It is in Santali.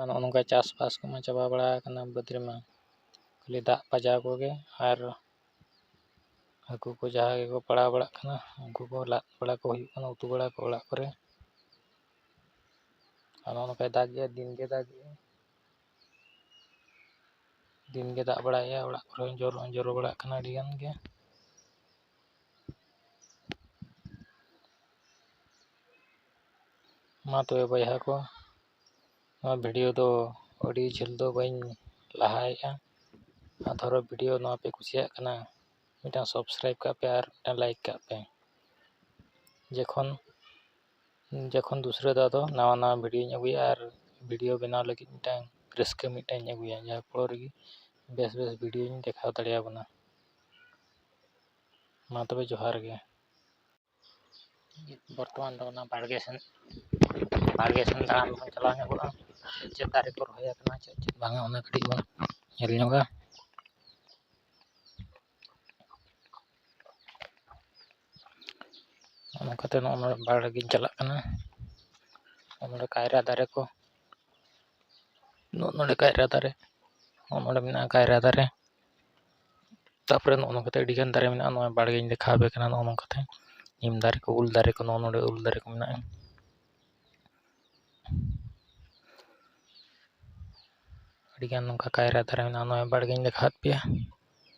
ᱱᱚᱜᱼᱚ ᱱᱚᱝᱠᱟ ᱪᱟᱥᱵᱟस ᱠᱚᱢᱟ ᱪᱟᱵᱟ ᱵᱟᱲᱟ ᱟᱠᱟᱱᱟ ᱵᱟᱹᱫᱽ ᱨᱮᱢᱟ ᱠᱷᱟᱹᱞᱤ ᱫᱟᱜ ᱯᱟᱸᱡᱟᱣ ᱠᱚᱜᱮ ᱟᱨ ᱦᱟᱹᱠᱩ ᱠᱚ ᱡᱟᱦᱟᱸ ᱜᱮᱠᱚ ᱯᱟᱲᱟᱣ ᱵᱟᱲᱟᱜ ᱠᱟᱱᱟ ᱩᱱᱠᱩ ᱠᱚ ᱞᱟᱫ ᱵᱟᱲᱟ ᱠᱚ ᱦᱩᱭᱩᱜ ᱠᱟᱱᱟ, ᱩᱛᱩ ᱵᱟᱲᱟ ᱠᱚ ᱚᱲᱟᱜ ᱠᱚᱨᱮ᱾ ᱟᱨ ᱱᱚᱜᱼᱚ ᱱᱚᱝᱠᱟᱭ ᱫᱟᱜᱮᱜᱼᱟ, ᱫᱤᱱᱜᱮ ᱫᱟᱜ ᱵᱟᱲᱟᱭᱮᱜᱼᱟ, ᱚᱲᱟᱜ ᱠᱚᱨᱮ ᱡᱚᱨᱚ ᱵᱟᱲᱟᱜ ᱠᱟᱱᱟ ᱟᱹᱰᱤ ᱜᱟᱱ ᱜᱮ᱾ ᱢᱟ ᱛᱚᱵᱮ ᱵᱚᱭᱦᱟ ᱠᱚ, ᱱᱚᱣᱟ ᱵᱷᱤᱰᱤᱭᱳ ᱫᱚ ᱟᱹᱰᱤ ᱡᱷᱟᱹᱞ ᱫᱚ ᱵᱟᱹᱧ ᱞᱟᱦᱟᱭᱮᱜᱼᱟ᱾ ᱟᱨ ᱫᱷᱚᱨᱚ ᱵᱷᱤᱰᱤᱭᱳ ᱱᱚᱣᱟ ᱯᱮ ᱠᱩᱥᱤᱭᱟᱜ ᱠᱟᱱᱟ, ᱢᱤᱫᱴᱟᱝ ᱥᱟᱵᱥᱠᱨᱟᱭᱤᱵ ᱠᱟᱜ ᱯᱮ ᱟᱨ ᱢᱤᱫᱴᱟᱝ ᱞᱟᱭᱤᱠ ᱠᱟᱜ ᱯᱮ᱾ ᱡᱚᱠᱷᱚᱱ ᱫᱩᱥᱨᱟᱹ ᱫᱷᱟᱣ ᱫᱚ ᱱᱟᱣᱟ ᱵᱷᱤᱰᱤᱭᱳᱧ ᱟᱹᱜᱩᱭᱟ ᱟᱨ ᱵᱷᱤᱰᱤᱭᱳ ᱵᱮᱱᱟᱣ ᱞᱟᱹᱜᱤᱫ ᱢᱤᱫᱴᱟᱝ ᱨᱟᱹᱥᱠᱟᱹ ᱤᱧ ᱟᱹᱜᱩᱭᱟ, ᱡᱟᱦᱟᱸ ᱯᱷᱚᱲᱚ ᱨᱮᱜᱮ ᱵᱮᱥ ᱵᱷᱤᱰᱤᱭᱳᱧ ᱫᱮᱠᱷᱟᱣ ᱫᱟᱲᱮᱭᱟᱵᱚᱱᱟ᱾ ᱢᱟ ᱛᱚᱵᱮ ᱡᱚᱦᱟᱨ ᱜᱮ᱾ ᱵᱚᱨᱛᱚᱢᱟᱱ ᱫᱚ ᱚᱱᱟ ᱵᱟᱲᱜᱮ ᱥᱮᱱ ᱫᱟᱬᱟᱱ ᱵᱚᱱ ᱪᱟᱞᱟᱣ ᱧᱚᱜᱚᱜᱼᱟ᱾ ᱪᱮᱫ ᱫᱟᱨᱮ ᱠᱚ ᱨᱚᱦᱚᱭ ᱟᱠᱟᱱᱟ, ᱪᱮᱫ ᱵᱟᱝᱟ, ᱚᱱᱟ ᱠᱟᱹᱴᱤᱡ ᱵᱚᱱ ᱧᱮᱞ ᱧᱚᱜᱟ᱾ ᱚᱱᱠᱟᱛᱮ ᱱᱚᱜᱼᱚ ᱱᱚᱰᱮ ᱵᱟᱲᱜᱮᱧ ᱪᱟᱞᱟᱜ ᱠᱟᱱᱟ᱾ ᱱᱚᱰᱮ ᱠᱟᱭᱨᱟ ᱫᱟᱨᱮ ᱠᱚ, ᱱᱚᱰᱮ ᱠᱟᱭᱨᱟ ᱫᱟᱨᱮ, ᱱᱚᱰᱮ ᱢᱮᱱᱟᱜᱼᱟ ᱠᱟᱭᱨᱟ ᱫᱟᱨᱮ᱾ ᱛᱟᱨᱯᱚᱨᱮ ᱱᱚᱜᱼᱚ ᱱᱚᱝᱠᱟᱛᱮ ᱟᱹᱰᱤᱜᱟᱱ ᱫᱟᱨᱮ ᱢᱮᱱᱟᱜᱼᱟ᱾ ᱱᱚᱣᱟ ᱵᱟᱲᱜᱮᱧ ᱫᱮᱠᱷᱟᱣᱟᱯᱮ ᱠᱟᱱᱟ᱾ ᱱᱚᱜᱼᱚ ᱱᱚᱝᱠᱟᱛᱮ ᱱᱤᱢ ᱫᱟᱨᱮ ᱠᱚ, ᱩᱞ ᱫᱟᱨᱮ ᱠᱚ, ᱱᱚᱰᱮ ᱩᱞ ᱫᱟᱨᱮ ᱠᱚ ᱢᱮᱱᱟᱜᱼᱟ᱾ ᱟᱹᱰᱤᱜᱟᱱ ᱱᱚᱝᱠᱟ ᱠᱟᱭᱨᱟ ᱫᱟᱨᱮ ᱢᱮᱱᱟᱜᱼᱟ᱾ ᱱᱚᱣᱟ ᱵᱟᱲᱜᱮᱧ ᱫᱮᱠᱷᱟᱣᱟᱫ ᱯᱮᱭᱟ᱾